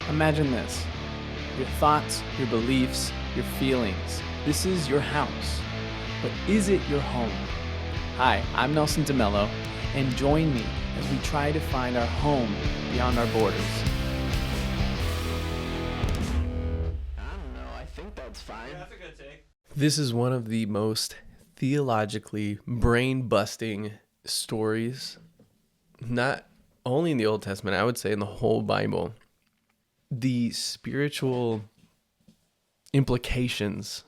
Imagine this. Your thoughts, your beliefs, your feelings. This is your house. But is it your home? Hi, I'm Nelson DeMello, and join me as we try to find our home beyond our borders. I don't know. I think that's fine. Yeah, that's a good take. This is one of the most theologically brain-busting stories, not only in the Old Testament, I would say in the whole Bible. The spiritual implications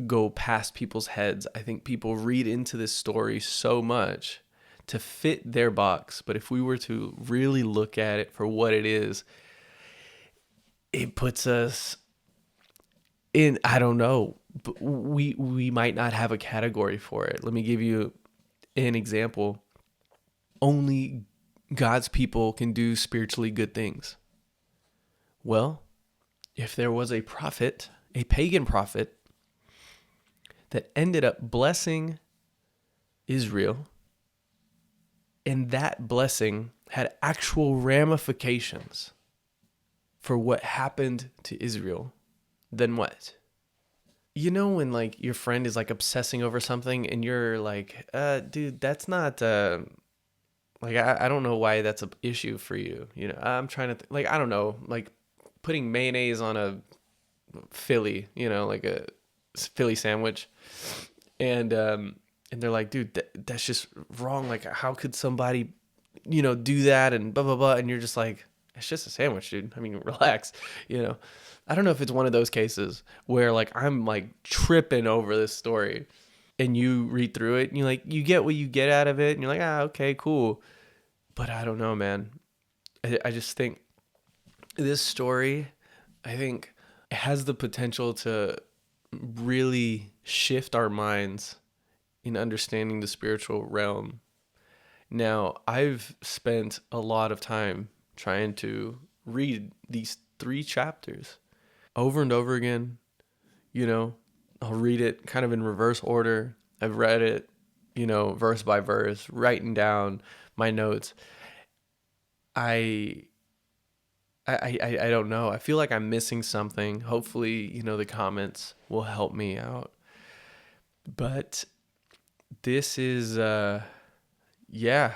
go past people's heads. I think people read into this story so much to fit their box, but if we were to really look at it for what it is, it puts us in, I don't know, we might not have a category for it. Let me give you an example. Only God's people can do spiritually good things. Well, if there was a prophet, a pagan prophet, that ended up blessing Israel, and that blessing had actual ramifications for what happened to Israel, then what? You know when like your friend is like obsessing over something and you're like, dude, that's not, like, I don't know why that's an issue for you. You know, I'm trying to, like, I don't know, like putting mayonnaise on a Philly, you know, like a Philly sandwich. And they're like, dude, that's just wrong. Like, how could somebody, you know, do that and blah, blah, blah. And you're just like, it's just a sandwich, dude. I mean, relax, you know. I don't know if it's one of those cases where like I'm like tripping over this story and you read through it and you like, you get what you get out of it and you're like, okay, cool. But I don't know, man. I just think this story, I think it has the potential to really shift our minds in understanding the spiritual realm. Now, I've spent a lot of time trying to read these 3 chapters over and over again. You know, I'll read it kind of in reverse order. I've read it, you know, verse by verse, writing down my notes. I don't know. I feel like I'm missing something. Hopefully, you know, the comments will help me out. But this is, yeah,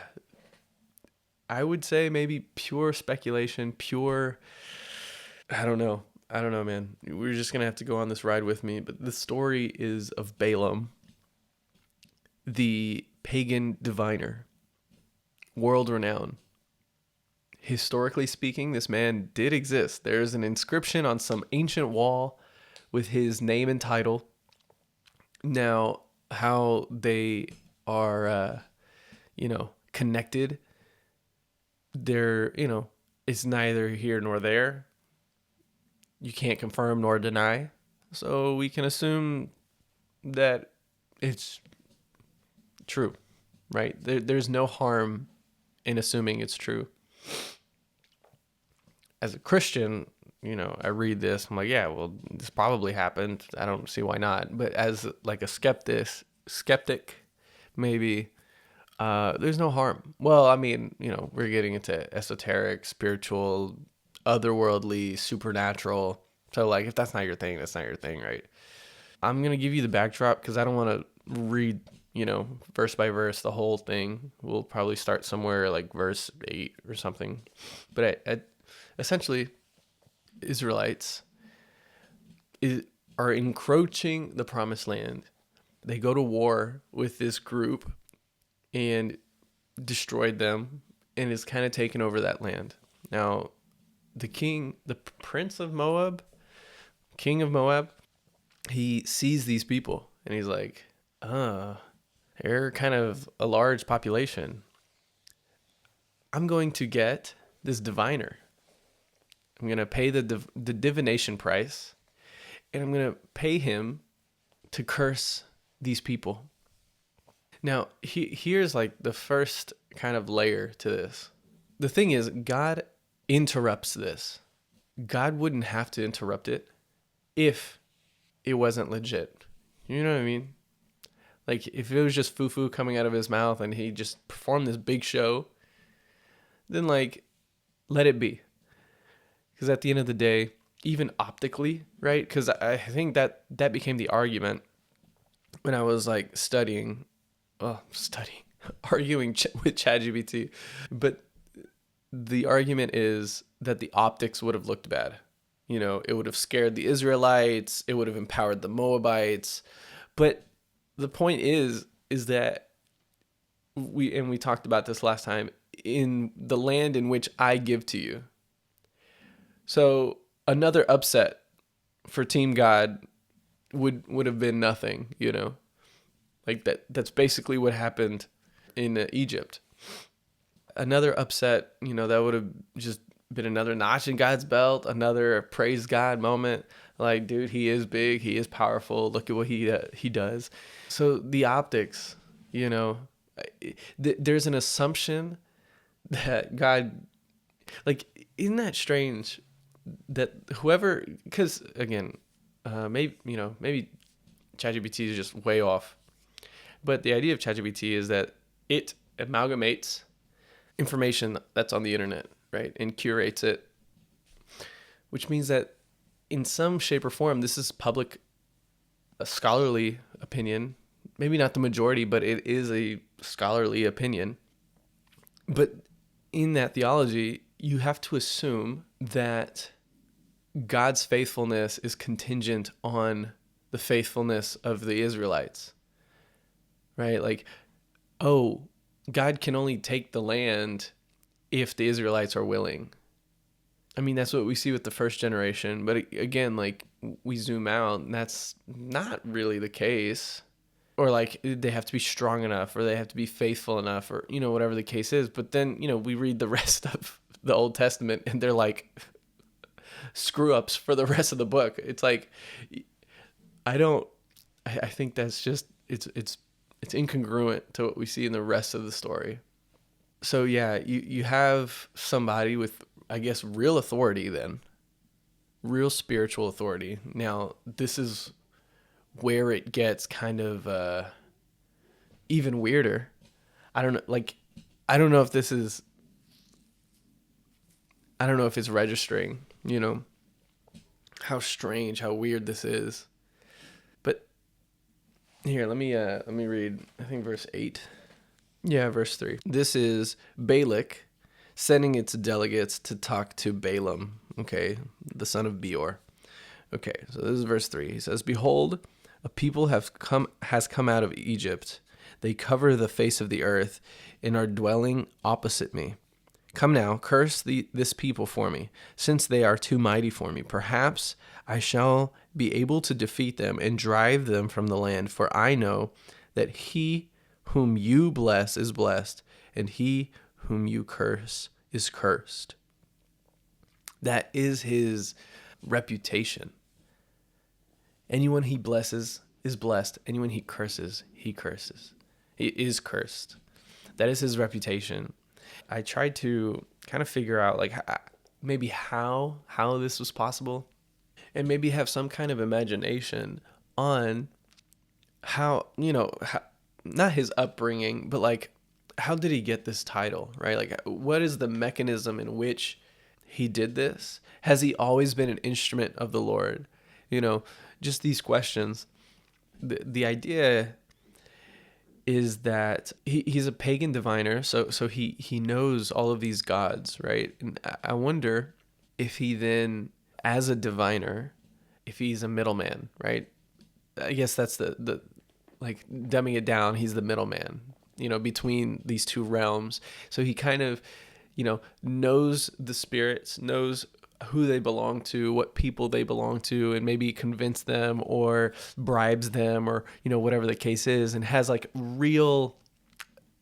I would say maybe pure speculation, pure, I don't know, man. We're just going to have to go on this ride with me. But the story is of Balaam, the pagan diviner, world renowned. Historically speaking, this man did exist. There's an inscription on some ancient wall with his name and title. Now, how they are, you know, connected, they're, you know, it's neither here nor there. You can't confirm nor deny. So we can assume that it's true, right? There's no harm in assuming it's true. As a Christian, you know, I read this, I'm like, yeah, well, this probably happened. I don't see why not. But as like a skeptic, maybe, there's no harm. Well, I mean, you know, we're getting into esoteric, spiritual, otherworldly, supernatural. So like, if that's not your thing, that's not your thing, right? I'm going to give you the backdrop because I don't want to read, you know, verse by verse, the whole thing. We'll probably start somewhere like verse 8 or something. But essentially, Israelites are encroaching the promised land. They go to war with this group and destroyed them and is kind of taken over that land. Now, the king of Moab, he sees these people and he's like, they're kind of a large population. I'm going to get this diviner. I'm going to pay the divination price, and I'm going to pay him to curse these people. Now, here's like the first kind of layer to this. The thing is, God interrupts this. God wouldn't have to interrupt it if it wasn't legit. You know what I mean? Like, if it was just foo-foo coming out of his mouth and he just performed this big show, then, like, let it be. Because at the end of the day, even optically, right? Because I think that became the argument when I was like arguing with ChatGPT. But the argument is that the optics would have looked bad. You know, it would have scared the Israelites. It would have empowered the Moabites. But the point is that we talked about this last time, in the land in which I give to you. So another upset for Team God would have been nothing, you know, like that's basically what happened in Egypt. Another upset, you know, that would have just been another notch in God's belt, another praise God moment. Like, dude, he is big, he is powerful. Look at what he does. So the optics, you know, there's an assumption that God, like, isn't that strange that whoever, because again, maybe ChatGPT is just way off, but the idea of ChatGPT is that it amalgamates information that's on the internet, right, and curates it, which means that in some shape or form, this is a scholarly opinion, maybe not the majority, but it is a scholarly opinion. But in that theology, you have to assume that God's faithfulness is contingent on the faithfulness of the Israelites, right? Like, oh, God can only take the land if the Israelites are willing. I mean, that's what we see with the first generation. But again, like, we zoom out, and that's not really the case. Or like, they have to be strong enough, or they have to be faithful enough, or, you know, whatever the case is. But then, you know, we read the rest of the Old Testament, and they're like screw ups for the rest of the book. It's like, I think that's just, it's incongruent to what we see in the rest of the story. So yeah, you have somebody with, I guess, real authority then. Real spiritual authority. Now, this is where it gets kind of even weirder. I don't know if it's registering, you know, how strange, how weird this is. But here, let me read, I think verse 8. Yeah, verse 3. This is Balak sending its delegates to talk to Balaam, okay, the son of Beor. Okay, so this is verse 3. He says, "Behold, a people has come out of Egypt. They cover the face of the earth and are dwelling opposite me. Come now, curse this people for me, since they are too mighty for me. Perhaps I shall be able to defeat them and drive them from the land, for I know that he whom you bless is blessed, and he whom you curse is cursed." That is his reputation. Anyone he blesses is blessed. Anyone he curses, he curses. He is cursed. That is his reputation. I tried to kind of figure out, like, maybe how this was possible, and maybe have some kind of imagination on how, you know, not his upbringing, but like, how did he get this title, right? Like, what is the mechanism in which he did this? Has he always been an instrument of the Lord? You know, just these questions. The idea is that he's a pagan diviner, so he knows all of these gods, right? And I wonder if he then, as a diviner, if he's a middleman, right? I guess that's the like, dumbing it down, he's the middleman, you know, between these two realms. So he kind of, you know, knows the spirits, knows who they belong to, what people they belong to, and maybe convince them or bribes them, or, you know, whatever the case is, and has like real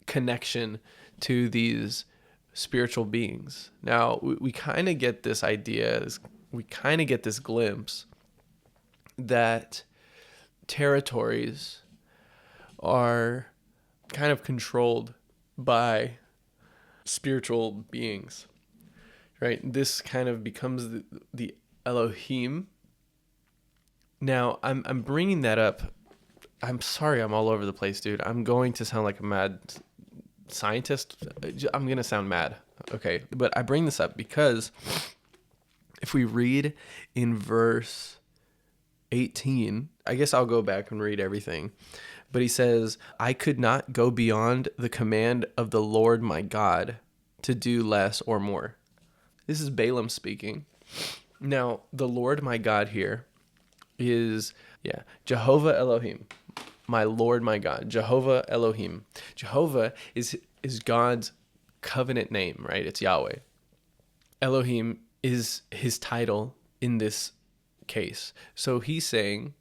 connection to these spiritual beings. Now, we kind of get this idea, we kind of get this glimpse that territories are kind of controlled by spiritual beings, right? This kind of becomes the Elohim. Now, I'm bringing that up. I'm sorry, I'm all over the place, dude. I'm going to sound like a mad scientist. I'm going to sound mad, okay? But I bring this up because If we read in verse 18, I guess I'll go back and read everything. But he says, I could not go beyond the command of the Lord my God to do less or more. This is Balaam speaking. Now, the Lord my God here is, Jehovah Elohim, my Lord my God, Jehovah Elohim. Jehovah is God's covenant name, right? It's Yahweh. Elohim is his title in this case. So he's saying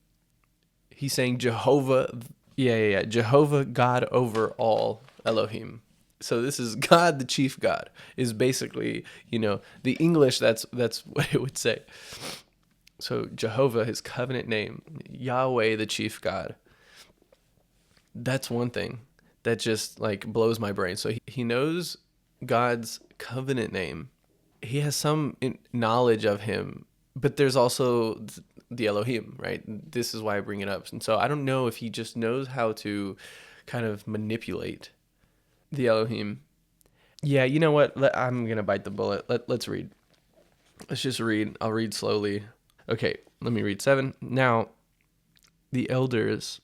Jehovah, Jehovah God over all, Elohim. So this is God, the chief God, is basically, the English, that's what it would say. So Jehovah, his covenant name, Yahweh, the chief God. That's one thing that just like blows my brain. So he knows God's covenant name. He has some knowledge of him, but there's also the Elohim, right? This is why I bring it up. And so I don't know if he just knows how to kind of manipulate the Elohim. Yeah, you know what? I'm going to bite the bullet. Let's read. Let's just read. I'll read slowly. Okay, let me read 7. Now, the elders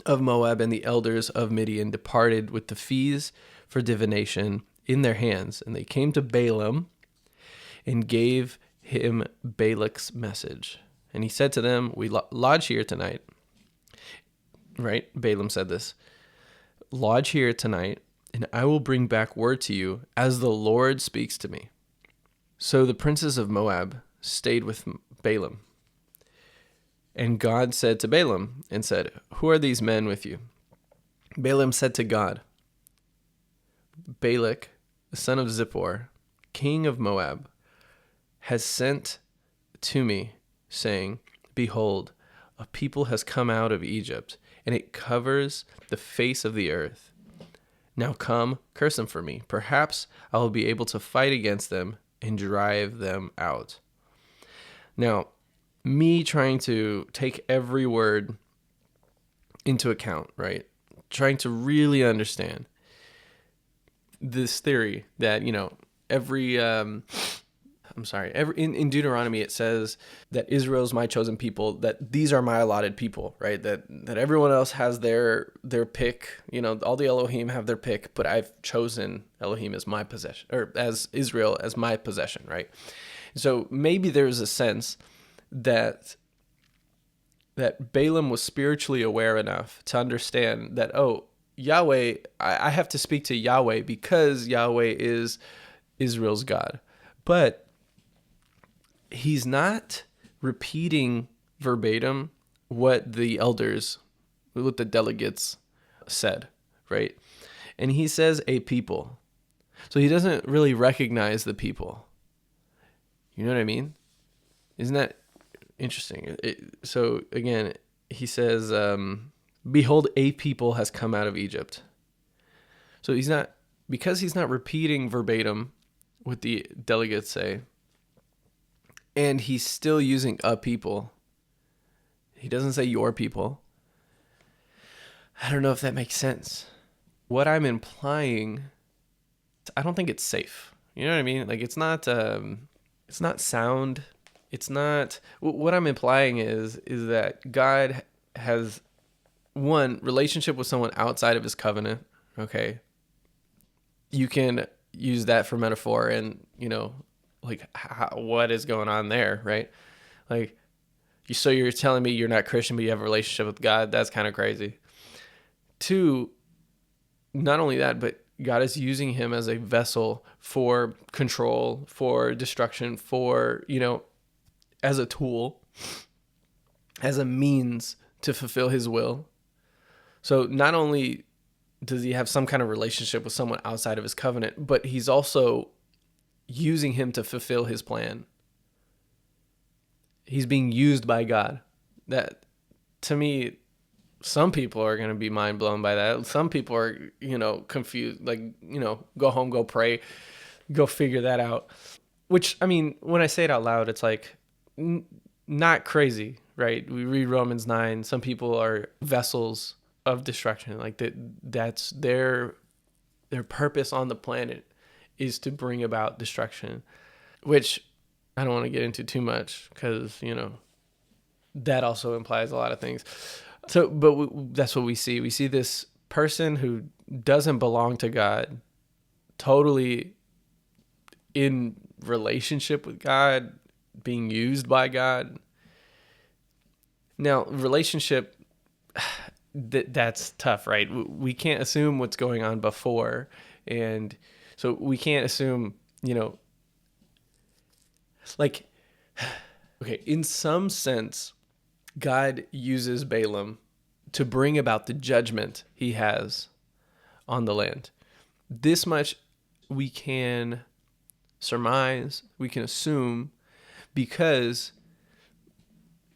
of Moab and the elders of Midian departed with the fees for divination in their hands, and they came to Balaam and gave him Balak's message. And he said to them, we lodge here tonight. Right? Balaam said this. Lodge here tonight, and I will bring back word to you as the Lord speaks to me. So the princes of Moab stayed with Balaam. And God said to Balaam and said, who are these men with you? Balaam said to God, Balak, the son of Zippor, king of Moab, has sent to me, saying, behold, a people has come out of Egypt, and it covers the face of the earth. Now come, curse them for me. Perhaps I will be able to fight against them and drive them out. Now, me trying to take every word into account, right? Trying to really understand this theory that, in Deuteronomy it says that Israel is my chosen people, that these are my allotted people, right? That everyone else has their pick, all the Elohim have their pick, but I've chosen Elohim as my possession, or as Israel as my possession, right? So maybe there's a sense that Balaam was spiritually aware enough to understand that, Yahweh, I have to speak to Yahweh because Yahweh is Israel's God. But he's not repeating verbatim what the delegates said, right? And he says a people. So he doesn't really recognize the people. You know what I mean? Isn't that interesting? So again, he says, behold, a people has come out of Egypt. So he's not repeating verbatim what the delegates say, and he's still using a people. He doesn't say your people. I don't know if that makes sense. What I'm implying, I don't think it's safe. You know what I mean? Like it's not sound. It's not, what I'm implying is that God has one relationship with someone outside of his covenant. Okay. You can use that for metaphor and, what is going on there, right? Like, so you're telling me you're not Christian, but you have a relationship with God? That's kind of crazy. 2, not only that, but God is using him as a vessel for control, for destruction, for, as a tool, as a means to fulfill his will. So not only does he have some kind of relationship with someone outside of his covenant, but he's also using him to fulfill his plan. He's being used by God. That, to me, some people are going to be mind blown by that. Some people are, confused, go home, go pray, go figure that out. Which, when I say it out loud, it's like not crazy, right? We read Romans 9. Some people are vessels of destruction. Like that's their purpose on the planet is to bring about destruction, which I don't want to get into too much because, that also implies a lot of things. So, but that's what we see. We see this person who doesn't belong to God, totally in relationship with God, being used by God. Now, relationship, that's tough, right? We can't assume what's going on before. And so we can't assume, like, okay, in some sense, God uses Balaam to bring about the judgment he has on the land. This much we can surmise, we can assume, because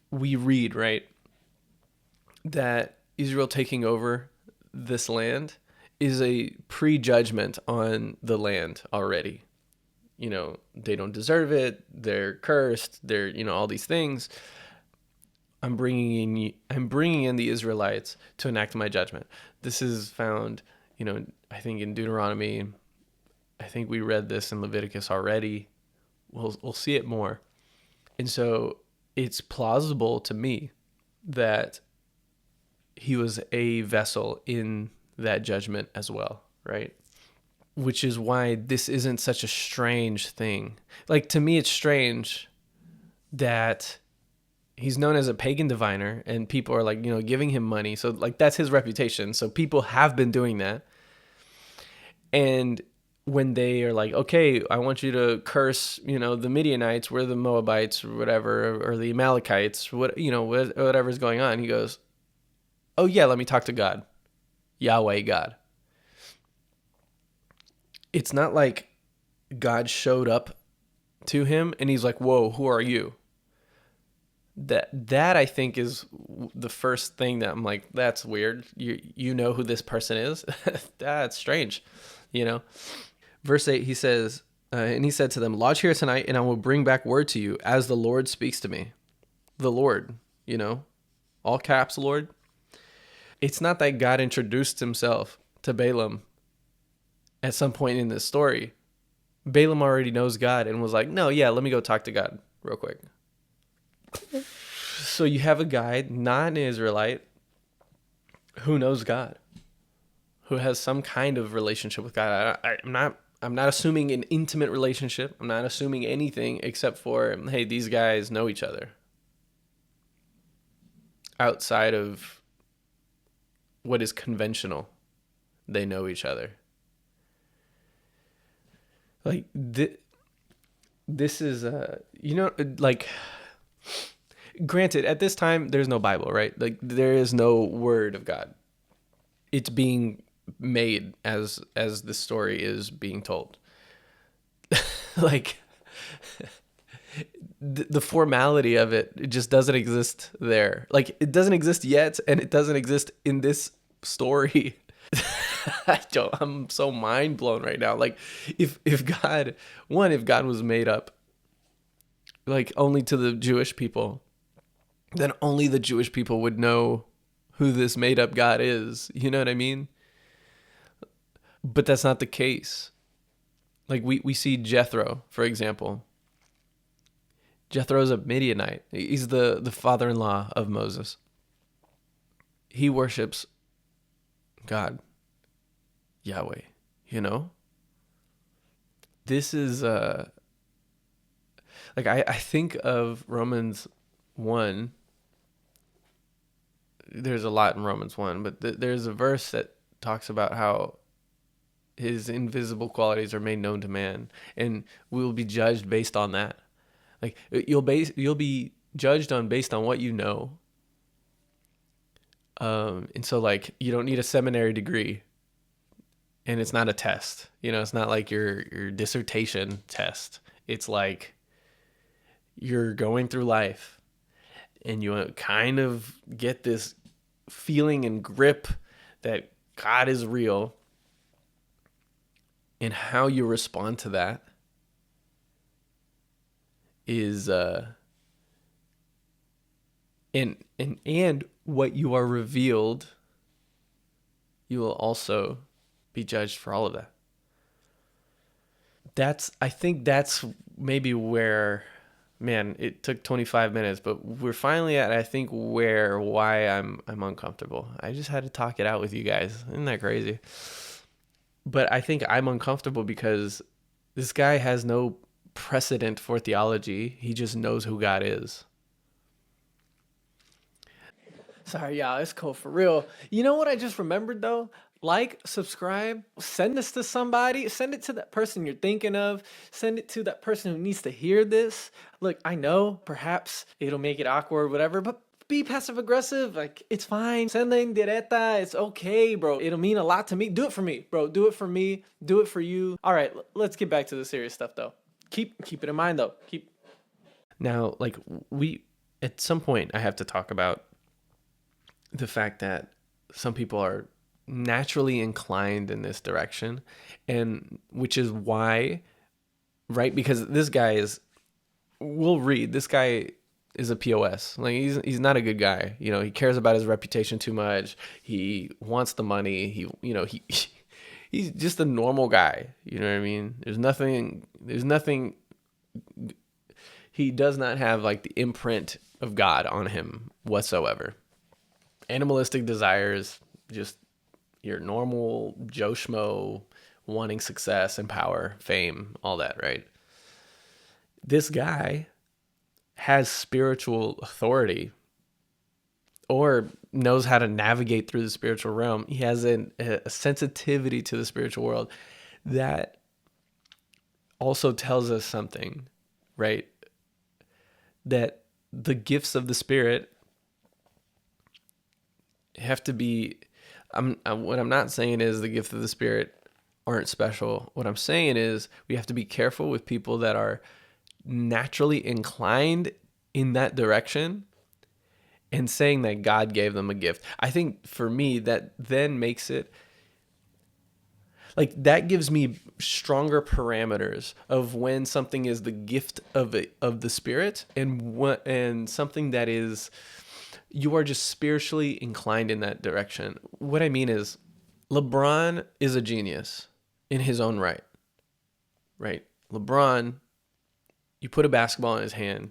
we read, right, that Israel taking over this land is a prejudgment on the land already. They don't deserve it. They're cursed. They're, all these things. I'm bringing in the Israelites to enact my judgment. This is found, I think in Deuteronomy. I think we read this in Leviticus already. We'll see it more. And so it's plausible to me that he was a vessel in that judgment as well, right? Which is why this isn't such a strange thing. Like, to me, it's strange that he's known as a pagan diviner and people are like, giving him money. So like, that's his reputation. So people have been doing that. And when they are like, okay, I want you to curse, the Midianites, we're the Moabites or whatever, or the Amalekites, whatever's going on. He goes, oh yeah, let me talk to God, Yahweh God. It's not like God showed up to him and he's like, whoa, who are you? That I think is the first thing that I'm like, that's weird. You know who this person is? That's strange, Verse 8, he says, and he said to them, lodge here tonight, and I will bring back word to you as the Lord speaks to me. The Lord, all caps Lord. It's not that God introduced himself to Balaam at some point in this story. Balaam already knows God and was like, no, yeah, let me go talk to God real quick. So you have a guy, not an Israelite, who knows God, who has some kind of relationship with God. I'm not assuming an intimate relationship. I'm not assuming anything except for, hey, these guys know each other. Outside of what is conventional, they know each other. Like, this is, like, granted, at this time, there's no Bible, right? Like, there is no word of God. It's being made as the story is being told. Like, the formality of it just doesn't exist there. Like, it doesn't exist yet, and it doesn't exist in this story. I'm so mind blown right now. Like, if God was made up like only to the Jewish people, then only the Jewish people would know who this made up God is. You know what I mean? But that's not the case. Like, we see Jethro, for example. Jethro's a Midianite. He's the father-in-law of Moses. He worships God, Yahweh, This is, like, I think of Romans 1. There's a lot in Romans 1, but there's a verse that talks about how his invisible qualities are made known to man, and we will be judged based on that. Like, you'll be judged based on what you know. And so, like, you don't need a seminary degree, and it's not a test. It's not like your dissertation test. It's like you're going through life, and you kind of get this feeling and grip that God is real, and how you respond to that is and what you are revealed, you will also be judged for all of that. I think that's maybe where Man, it took 25 minutes, but we're finally at, I think, why I'm uncomfortable. I just had to talk it out with you guys. Isn't that crazy? But I think I'm uncomfortable because this guy has no precedent for theology. He just knows who God is. Sorry, y'all. It's cool for real. You know what I just remembered though? Like, subscribe, send this to somebody, send it to that person you're thinking of, send it to that person who needs to hear this. Look, I know perhaps it'll make it awkward, whatever, but be passive aggressive. Like, it's fine. Send the indirecta. It's okay, bro. It'll mean a lot to me. Do it for me, bro. Do it for me. Do it for you. All right, let's get back to the serious stuff though. Keep it in mind though. Now, like, at some point, I have to talk about the fact that some people are naturally inclined in this direction, and which is why, right? Because this guy this guy is a POS. Like, he's not a good guy. You know, he cares about his reputation too much. He wants the money. He's just a normal guy. You know what I mean? There's nothing, he does not have like the imprint of God on him whatsoever. Animalistic desires, just your normal Joe Schmo wanting success and power, fame, all that, right? This guy has spiritual authority or knows how to navigate through the spiritual realm. He has a sensitivity to the spiritual world that also tells us something, right? That the gifts of the Spirit have to be, what I'm not saying is the gift of the Spirit aren't special. What I'm saying is we have to be careful with people that are naturally inclined in that direction and saying that God gave them a gift. I think for me, that then makes it, like, that gives me stronger parameters of when something is the gift of the Spirit and something that is, you are just spiritually inclined in that direction. What I mean is, LeBron is a genius in his own right? LeBron, you put a basketball in his hand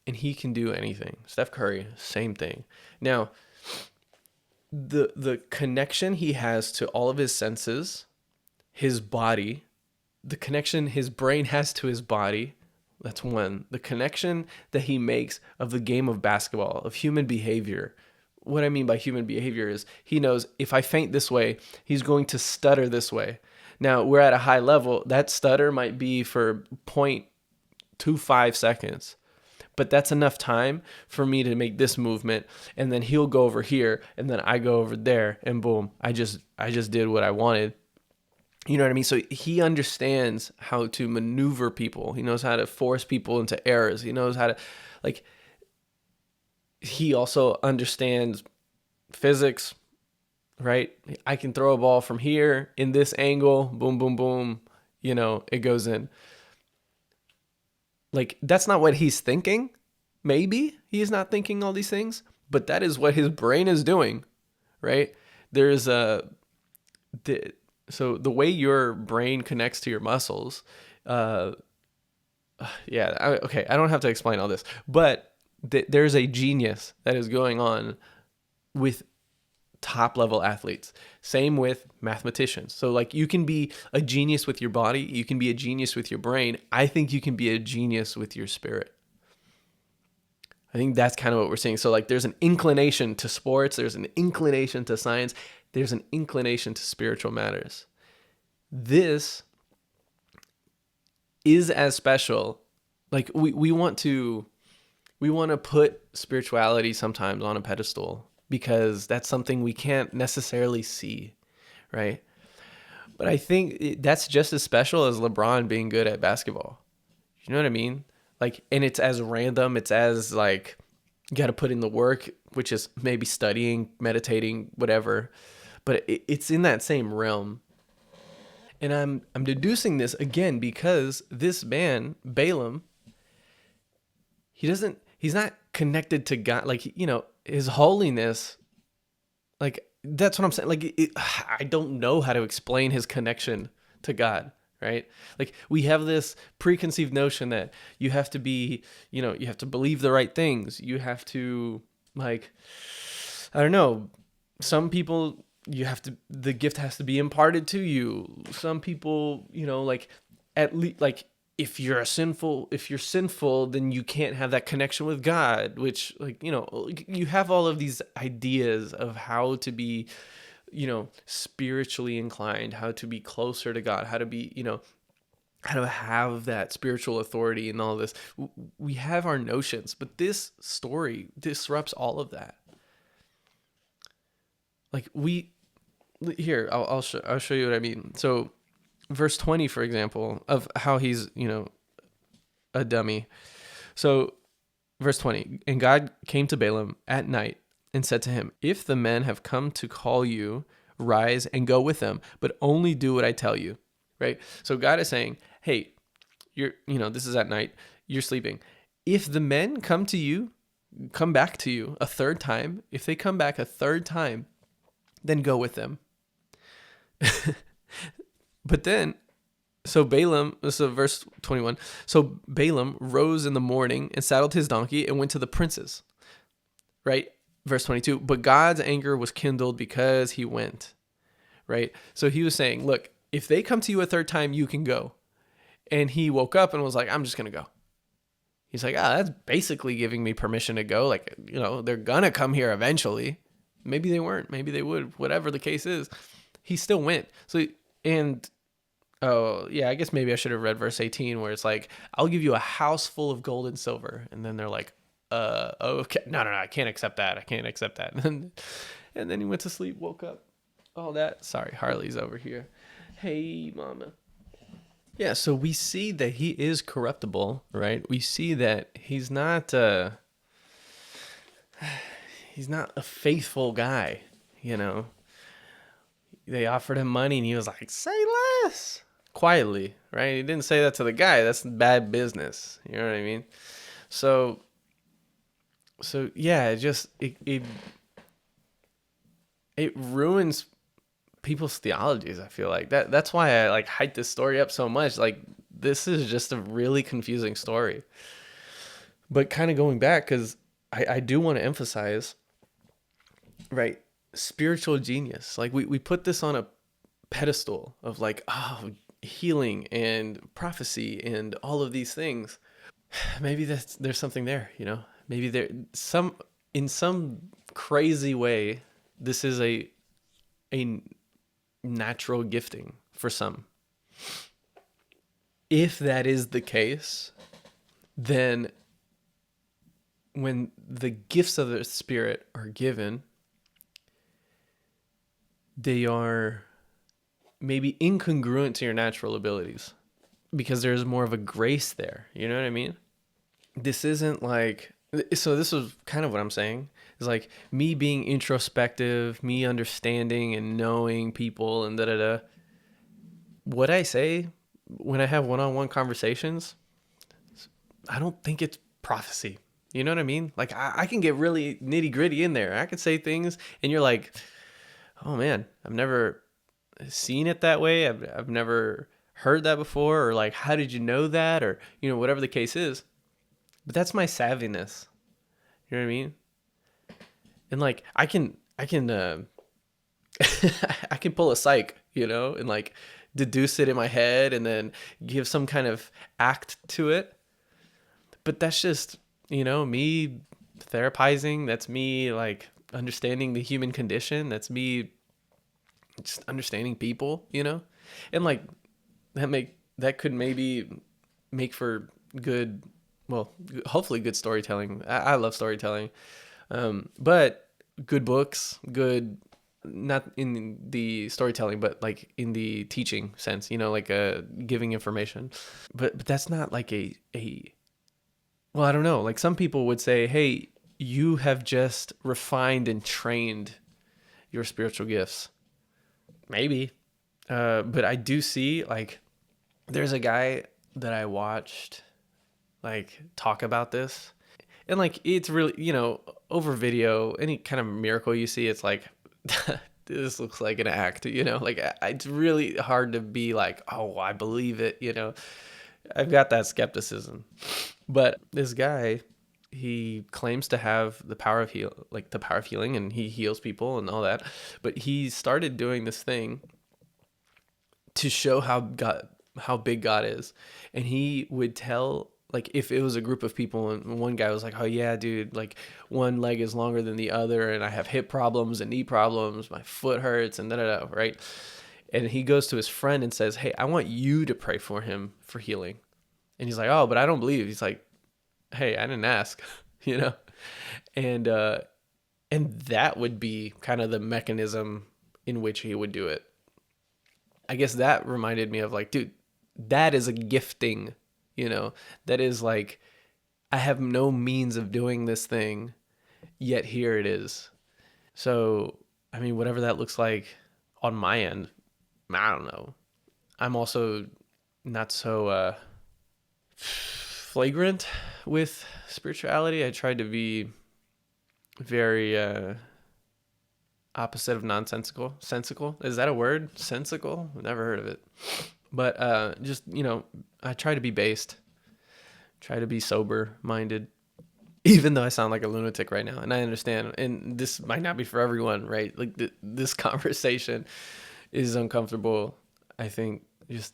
and he can do anything. Steph Curry, same thing. Now, the connection he has to all of his senses, his body, the connection his brain has to his body, that's one. The connection that he makes of the game of basketball, of human behavior. What I mean by human behavior is he knows if I feint this way, he's going to stutter this way. Now, we're at a high level. That stutter might be for 0.25 seconds. But that's enough time for me to make this movement, and then he'll go over here, and then I go over there, and boom, I just did what I wanted. You know what I mean? So he understands how to maneuver people. He knows how to force people into errors. He knows how to, like, he also understands physics, right? I can throw a ball from here in this angle, boom, boom, boom, it goes in. Like, that's not what he's thinking. Maybe he's not thinking all these things, but that is what his brain is doing, right? So the way your brain connects to your muscles, I don't have to explain all this, but there's a genius that is going on with top level athletes. Same with mathematicians. So, like, you can be a genius with your body, you can be a genius with your brain. I think you can be a genius with your spirit. I think that's kind of what we're seeing. So, like, there's an inclination to sports, there's an inclination to science, there's an inclination to spiritual matters. This is as special. Like, we want to put spirituality sometimes on a pedestal because that's something we can't necessarily see, right? But I think that's just as special as LeBron being good at basketball. You know what I mean? Like, and it's as random, it's as, like, you got to put in the work, which is maybe studying, meditating, whatever. But it's in that same realm. And I'm deducing this again because this man, Balaam, he's not connected to God. Like, his holiness, like, that's what I'm saying. Like, I don't know how to explain his connection to God, right? Like we have this preconceived notion that you have to be, you have to believe the right things. You have to, like, I don't know, some people, the gift has to be imparted to you. Some people, like, at least, like, if you're sinful, then you can't have that connection with God, which, like, you have all of these ideas of how to be, spiritually inclined, how to be closer to God, how to be, how to have that spiritual authority and all this. We have our notions, but this story disrupts all of that. Like I'll show you what I mean. So verse 20, for example, of how he's, a dummy. So verse 20, and God came to Balaam at night and said to him, if the men have come to call you, rise and go with them, but only do what I tell you. Right? So God is saying, hey, this is at night, you're sleeping. If the men come back to you a third time, if they come back a third time, then go with them. But then, so verse 21. So Balaam rose in the morning and saddled his donkey and went to the princes. Right? Verse 22. But God's anger was kindled because he went. Right? So he was saying, look, if they come to you a third time, you can go. And he woke up and was like, I'm just going to go. He's like, that's basically giving me permission to go. Like, they're going to come here eventually. Maybe they weren't. Maybe they would. Whatever the case is, he still went. So, I guess maybe I should have read verse 18 where it's like, I'll give you a house full of gold and silver. And then they're like, okay. No, I can't accept that. I can't accept that. And then he went to sleep, woke up, all that. Sorry, Harley's over here. Hey, mama. Yeah, so we see that he is corruptible, right? We see that he's not a faithful guy, They offered him money and he was like, say less. Quietly, right? He didn't say that to the guy. That's bad business. You know what I mean? So yeah, it ruins people's theologies. I feel like that's why I like hype this story up so much. Like, this is just a really confusing story. But kind of going back, because I do want to emphasize, right, spiritual genius. Like, we put this on a pedestal of like, healing and prophecy and all of these things. Maybe there's something there, maybe in some crazy way, this is a natural gifting for some. If that is the case, then when the gifts of the Spirit are given, they are maybe incongruent to your natural abilities because there's more of a grace there. You know what I mean? This isn't like, so this was kind of what I'm saying. It's like me being introspective, me understanding and knowing people and da-da-da. What I say when I have one-on-one conversations, I don't think it's prophecy. You know what I mean? Like, I can get really nitty-gritty in there. I could say things and you're like, oh man, I've never seen it that way. I've never heard that before, or like, how did you know that? Or, whatever the case is. But that's my savviness. You know what I mean? And like, I can I can pull a psych, and like deduce it in my head and then give some kind of act to it. But that's just, me therapizing. That's me like understanding the human condition. That's me just understanding people, and like that could maybe make for good, well, hopefully good storytelling. I love storytelling. But good books, not in the storytelling, but like in the teaching sense, like giving information. But that's not like well, I don't know. Like some people would say, hey, you have just refined and trained your spiritual gifts. Maybe. But I do see, like, there's a guy that I watched like talk about this. And like, it's really, over video, any kind of miracle you see, it's like, this looks like an act, like it's really hard to be like, oh, I believe it, I've got that skepticism. But this guy, he claims to have the power of healing, and he heals people and all that. But he started doing this thing to show how big God is. And he would tell, like, if it was a group of people and one guy was like, oh yeah, dude, like one leg is longer than the other and I have hip problems and knee problems, my foot hurts and da-da-da, right? And he goes to his friend and says, hey, I want you to pray for him for healing. And he's like, oh, but I don't believe. He's like, hey, I didn't ask, and that would be kind of the mechanism in which he would do it. I guess that reminded me of like, dude, that is a gifting, that is like, I have no means of doing this thing, yet here it is. So, I mean, whatever that looks like on my end, I don't know. I'm also not so flagrant with spirituality. I tried to be very opposite of nonsensical. Sensical? Is that a word? Sensical? I've never heard of it. But just, I try to be based. Try to be sober-minded. Even though I sound like a lunatic right now. And I understand. And this might not be for everyone, right? Like this conversation is uncomfortable. I think just,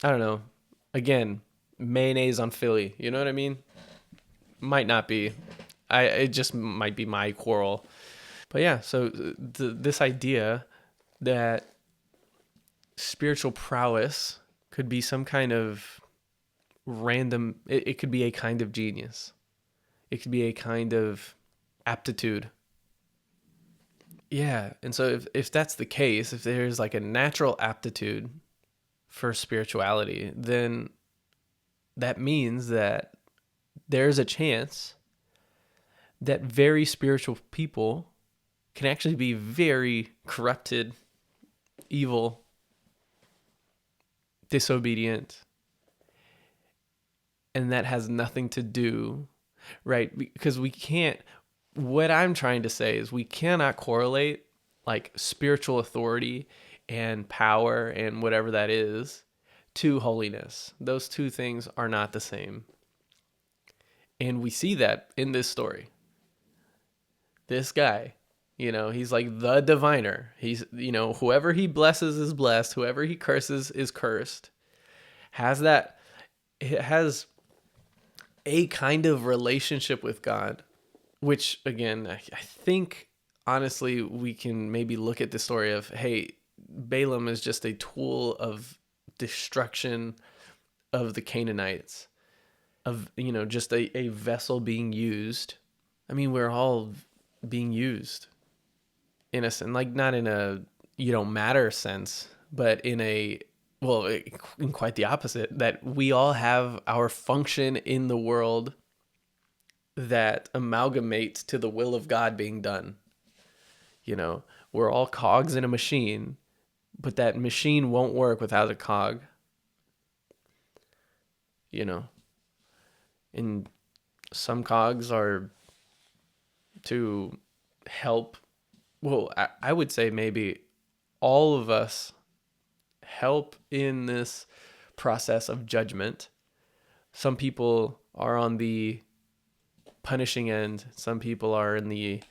I don't know. Again, mayonnaise on Philly. You know what I mean? Might not be. It just might be my quarrel. But yeah, so this idea that spiritual prowess could be some kind of random, it could be a kind of genius. It could be a kind of aptitude. Yeah, and so if that's the case, if there's like a natural aptitude for spirituality, then that means that there's a chance that very spiritual people can actually be very corrupted, evil, disobedient. And that has nothing to do, right? Because what I'm trying to say is we cannot correlate like spiritual authority and power and whatever that is to holiness. Those two things are not the same. And we see that in this story. This guy, he's like the diviner. He's, whoever he blesses is blessed. Whoever he curses is cursed. It has a kind of relationship with God, which again, I think honestly, we can maybe look at the story of, hey, Balaam is just a tool of destruction of the Canaanites, of, just a vessel being used. I mean, we're all being used in a sense, like not in a you don't matter sense, but in quite the opposite, that we all have our function in the world that amalgamates to the will of God being done. We're all cogs in a machine, but that machine won't work without a cog. And some cogs are to help. Well, I would say maybe all of us help in this process of judgment. Some people are on the punishing end. Some people are in the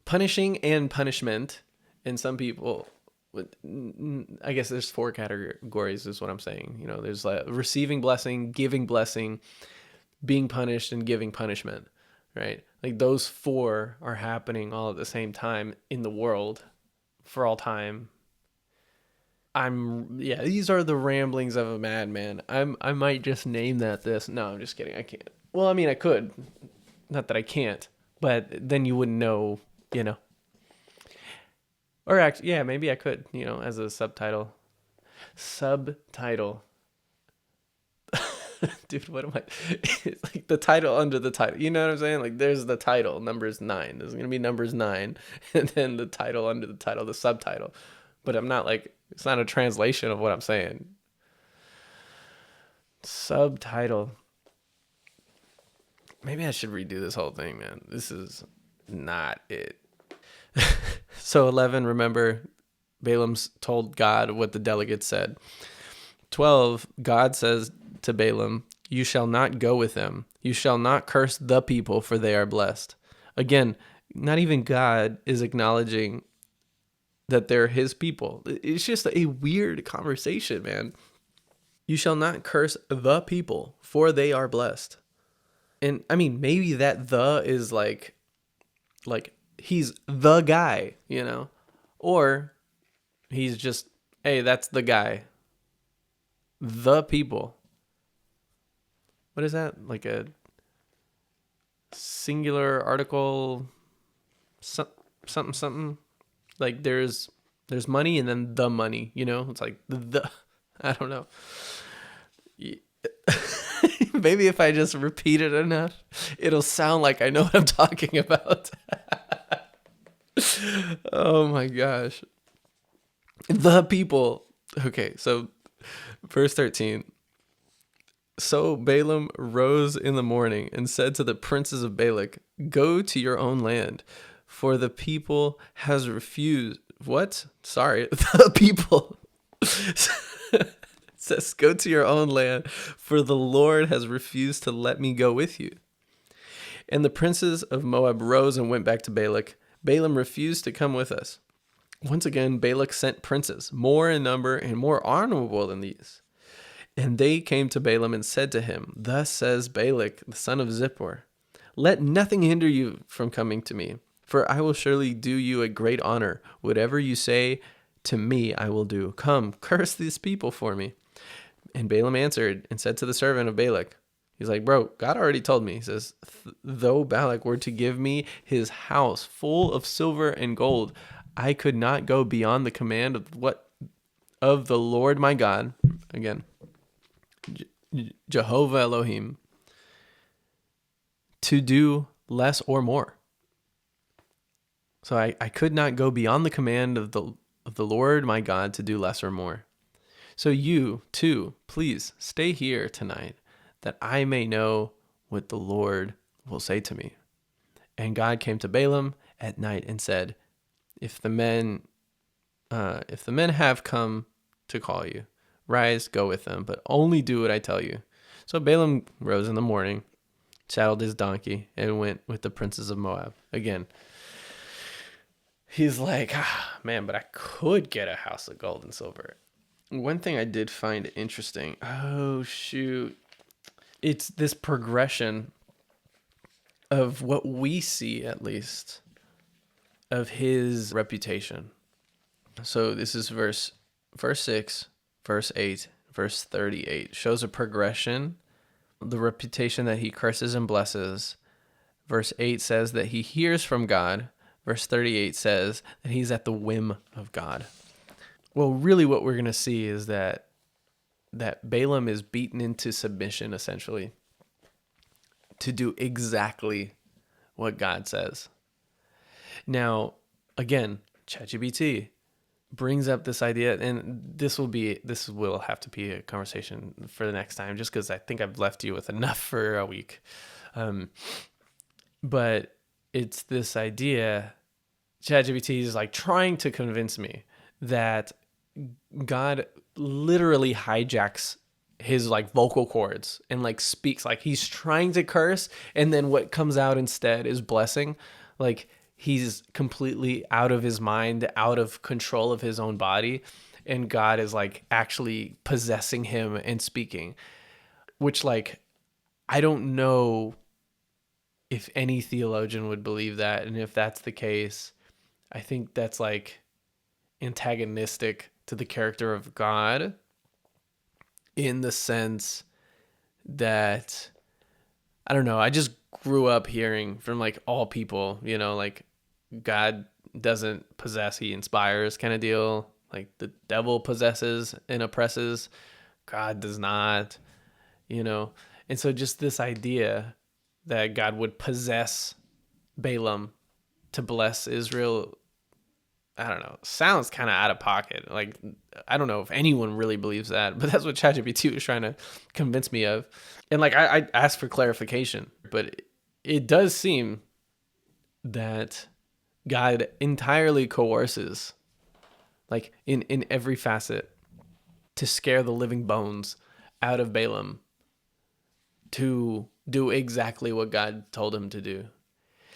punishing and punishment. And some people, I guess there's 4 categories is what I'm saying. There's like receiving blessing, giving blessing, being punished, and giving punishment, right? Like those 4 are happening all at the same time in the world for all time. These are the ramblings of a madman. I might just name that this. No, I'm just kidding. I can't. Well, I mean, I could. Not that I can't, but then you wouldn't know, Or actually, yeah, maybe I could, as a subtitle. Subtitle. Dude, what am I? It's like the title under the title. You know what I'm saying? Like there's the title, numbers 9. There's going to be numbers 9. And then the title under the title, the subtitle. But I'm not like, it's not a translation of what I'm saying. Subtitle. Maybe I should redo this whole thing, man. This is not it. So 11, remember, Balaam's told God what the delegates said. 12, God says to Balaam, you shall not go with them. You shall not curse the people, for they are blessed. Again, not even God is acknowledging that they're his people. It's just a weird conversation, man. You shall not curse the people, for they are blessed. And I mean, maybe that the is like he's the guy, or he's just, hey, that's the guy. The people. What is that? Like a singular article, something. Like there's money and then the money, It's like the I don't know. Maybe if I just repeat it enough, it'll sound like I know what I'm talking about. Oh my gosh. The people. Okay, so verse 13. So Balaam rose in the morning and said to the princes of Balak, go to your own land, for the people has refused. What? Sorry, the people. It says, go to your own land, for the Lord has refused to let me go with you. And the princes of Moab rose and went back to Balak. Balaam refused to come with us. Once again, Balak sent princes, more in number and more honorable than these. And they came to Balaam and said to him, thus says Balak, the son of Zippor, let nothing hinder you from coming to me, for I will surely do you a great honor. Whatever you say to me, I will do. Come, curse these people for me. And Balaam answered and said to the servant of Balak, he's like, bro, God already told me. He says, though Balak were to give me his house full of silver and gold, I could not go beyond the command of the Lord my God. Again, Jehovah Elohim, to do less or more. So I could not go beyond the command of the Lord my God to do less or more. So you, too, please stay here tonight, that I may know what the Lord will say to me. And God came to Balaam at night and said, if the men have come to call you, rise, go with them, but only do what I tell you. So Balaam rose in the morning, saddled his donkey, and went with the princes of Moab. Again, he's like, man, but I could get a house of gold and silver. One thing I did find interesting, it's this progression of what we see, at least, of his reputation. So this is verse 6, verse 8, verse 38. Shows a progression, the reputation that he curses and blesses. Verse 8 says that he hears from God. Verse 38 says that he's at the whim of God. Well, really what we're going to see is that Balaam is beaten into submission, essentially, to do exactly what God says. Now, again, ChatGPT brings up this idea, and this will have to be a conversation for the next time, just because I think I've left you with enough for a week. But it's this idea, ChatGPT is like trying to convince me that God literally hijacks his like vocal cords and like speaks like he's trying to curse, and then what comes out instead is blessing. Like he's completely out of his mind, out of control of his own body, and God is like actually possessing him and speaking, which like I don't know if any theologian would believe that. And if that's the case, I think that's like antagonistic to the character of God, in the sense that, I don't know, I just grew up hearing from like all people, like God doesn't possess, he inspires kind of deal. Like the devil possesses and oppresses, God does not, And so just this idea that God would possess Balaam to bless Israel, I don't know, sounds kind of out of pocket. Like, I don't know if anyone really believes that, but that's what ChatGPT was trying to convince me of. And like, I asked for clarification, but it does seem that God entirely coerces, like in every facet, to scare the living bones out of Balaam to do exactly what God told him to do.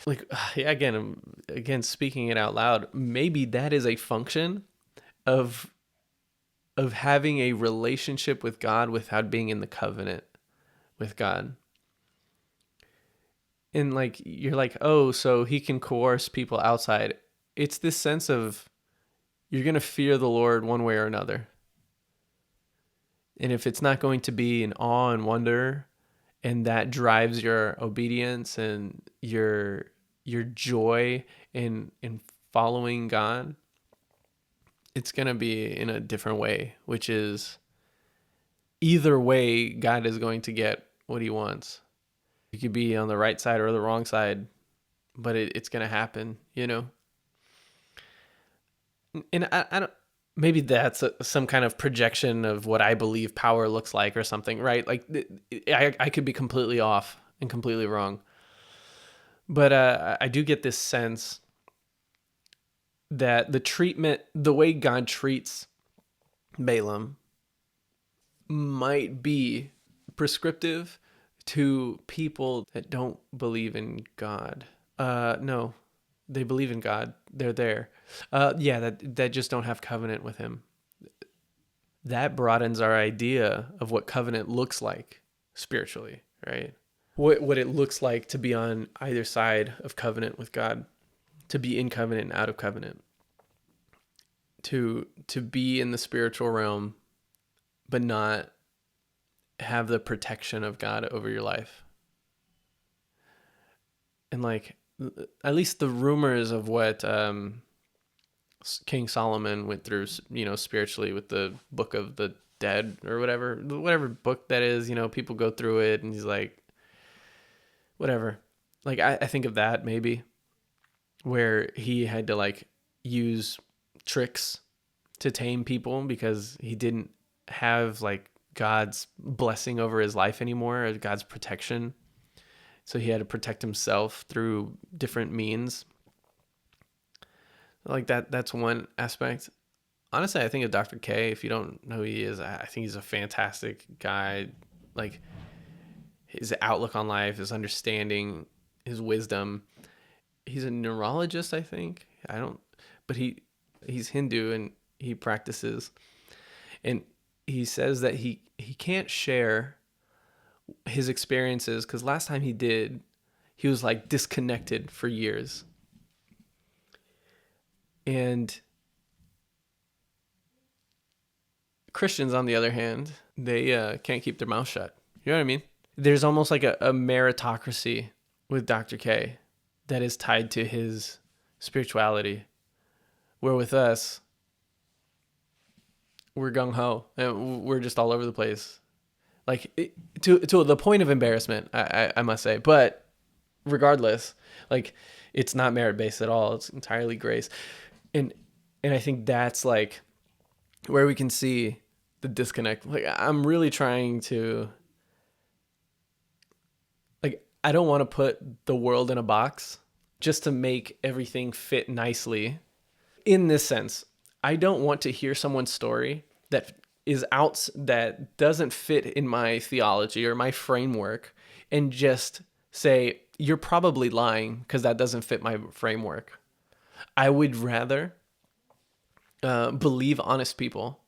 Like, again, speaking it out loud, maybe that is a function of having a relationship with God without being in the covenant with God. And like, you're like, oh, so he can coerce people outside. It's this sense of you're going to fear the Lord one way or another. And if it's not going to be in awe and wonder, and that drives your obedience and your joy in following God, it's going to be in a different way, which is either way, God is going to get what he wants. You could be on the right side or the wrong side, but it's going to happen, you know? And I don't, maybe that's some kind of projection of what I believe power looks like or something, right? Like I could be completely off and completely wrong. But I do get this sense that the way God treats Balaam might be prescriptive to people that don't believe in God. No, they believe in God. They're there. That just don't have covenant with him. That broadens our idea of what covenant looks like spiritually, right? What it looks like to be on either side of covenant with God, to be in covenant and out of covenant, to be in the spiritual realm, but not have the protection of God over your life. And like, at least the rumors of what King Solomon went through, spiritually with the Book of the Dead or whatever book that is, people go through it and he's like, whatever. Like, I think of that maybe where he had to like use tricks to tame people because he didn't have like God's blessing over his life anymore, or God's protection. So he had to protect himself through different means. Like that's one aspect. Honestly, I think of Dr. K, if you don't know who he is, I think he's a fantastic guy. Like his outlook on life, his understanding, his wisdom. He's a neurologist, I think. But he's Hindu and he practices. And he says that he can't share his experiences because last time he did, he was like disconnected for years. And Christians, on the other hand, they can't keep their mouth shut. You know what I mean? There's almost like a meritocracy with Dr. K that is tied to his spirituality. Where with us, we're gung-ho and we're just all over the place. Like to the point of embarrassment, I must say. But regardless, like it's not merit-based at all. It's entirely grace. And I think that's like where we can see the disconnect. Like I'm really trying to, like, I don't want to put the world in a box just to make everything fit nicely. In this sense, I don't want to hear someone's story that doesn't fit in my theology or my framework and just say, you're probably lying because that doesn't fit my framework. I would rather believe honest people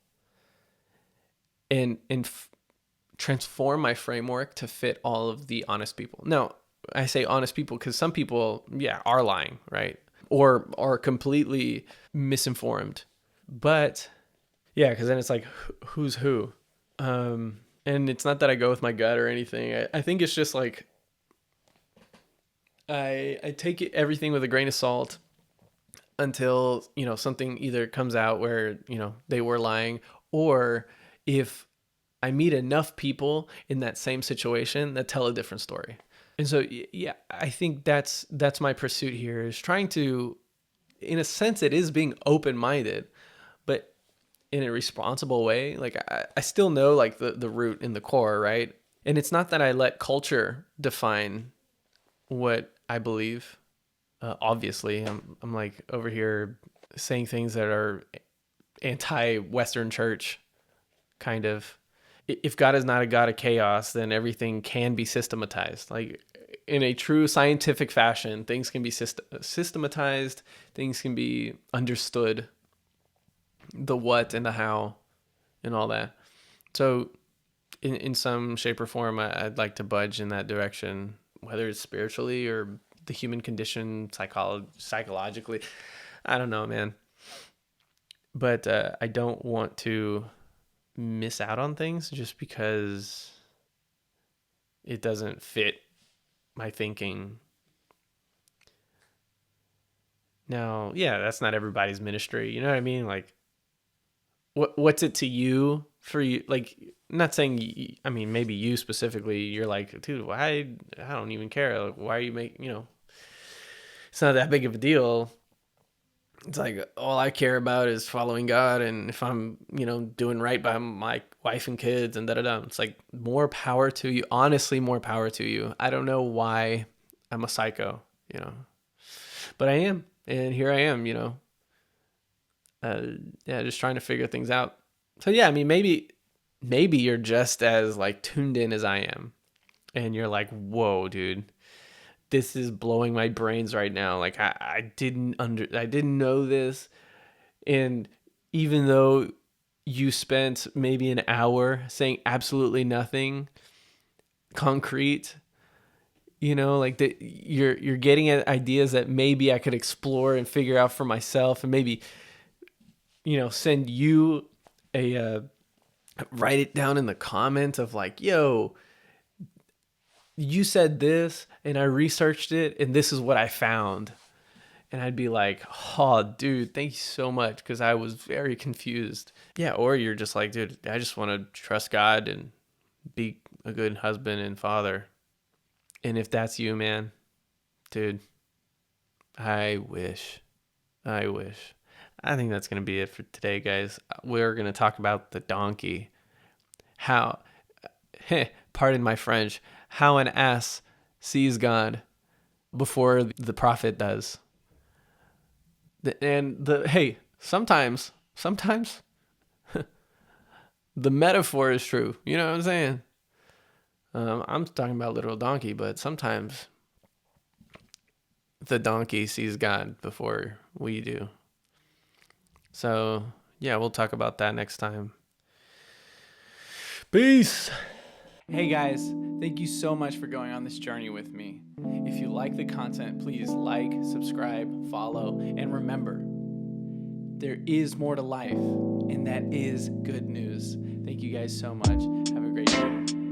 and transform my framework to fit all of the honest people. Now, I say honest people because some people, are lying, right? Or are completely misinformed. But because then it's like, who's who? And it's not that I go with my gut or anything. I think it's just like, I take everything with a grain of salt until, something either comes out where, they were lying, or if I meet enough people in that same situation that tell a different story. And so, I think that's my pursuit here, is trying to, in a sense, it is being open-minded, but in a responsible way. Like I still know like the root in the core, right? And it's not that I let culture define what I believe. Obviously, I'm like over here saying things that are anti-Western church, kind of. If God is not a God of chaos, then everything can be systematized. Like in a true scientific fashion, things can be systematized, things can be understood, the what and the how and all that. So in some shape or form, I'd like to budge in that direction, whether it's spiritually or the human condition, psychologically. I don't know, man. But I don't want to miss out on things just because it doesn't fit my thinking. Now, yeah, that's not everybody's ministry. You know what I mean? Like, what's it to you for you? Like, I'm not saying, I mean, maybe you specifically, you're like, dude, why? I don't even care. Like, why are you making, it's not that big of a deal. It's like, all I care about is following God. And if I'm, doing right by my wife and kids and da-da-da, it's like, more power to you. Honestly, more power to you. I don't know why I'm a psycho, but I am. And here I am, just trying to figure things out. So yeah, I mean, maybe you're just as like tuned in as I am. And you're like, whoa, dude, this is blowing my brains right now. Like I didn't know this. And even though you spent maybe an hour saying absolutely nothing concrete, like that you're getting at ideas that maybe I could explore and figure out for myself, and maybe, send you a, write it down in the comments of like, yo, you said this and I researched it and this is what I found. And I'd be like, oh, dude, thank you so much, because I was very confused. Yeah, or you're just like, dude, I just want to trust God and be a good husband and father. And if that's you, man, dude, I wish. I think that's going to be it for today, guys. We're going to talk about the donkey. How, pardon my French, how an ass sees God before the prophet does. Hey, sometimes the metaphor is true. You know what I'm saying? I'm talking about literal donkey, but sometimes the donkey sees God before we do. So yeah, we'll talk about that next time. Peace. Hey guys, thank you so much for going on this journey with me. If you like the content, please like, subscribe, follow, and remember, there is more to life, and that is good news. Thank you guys so much. Have a great day.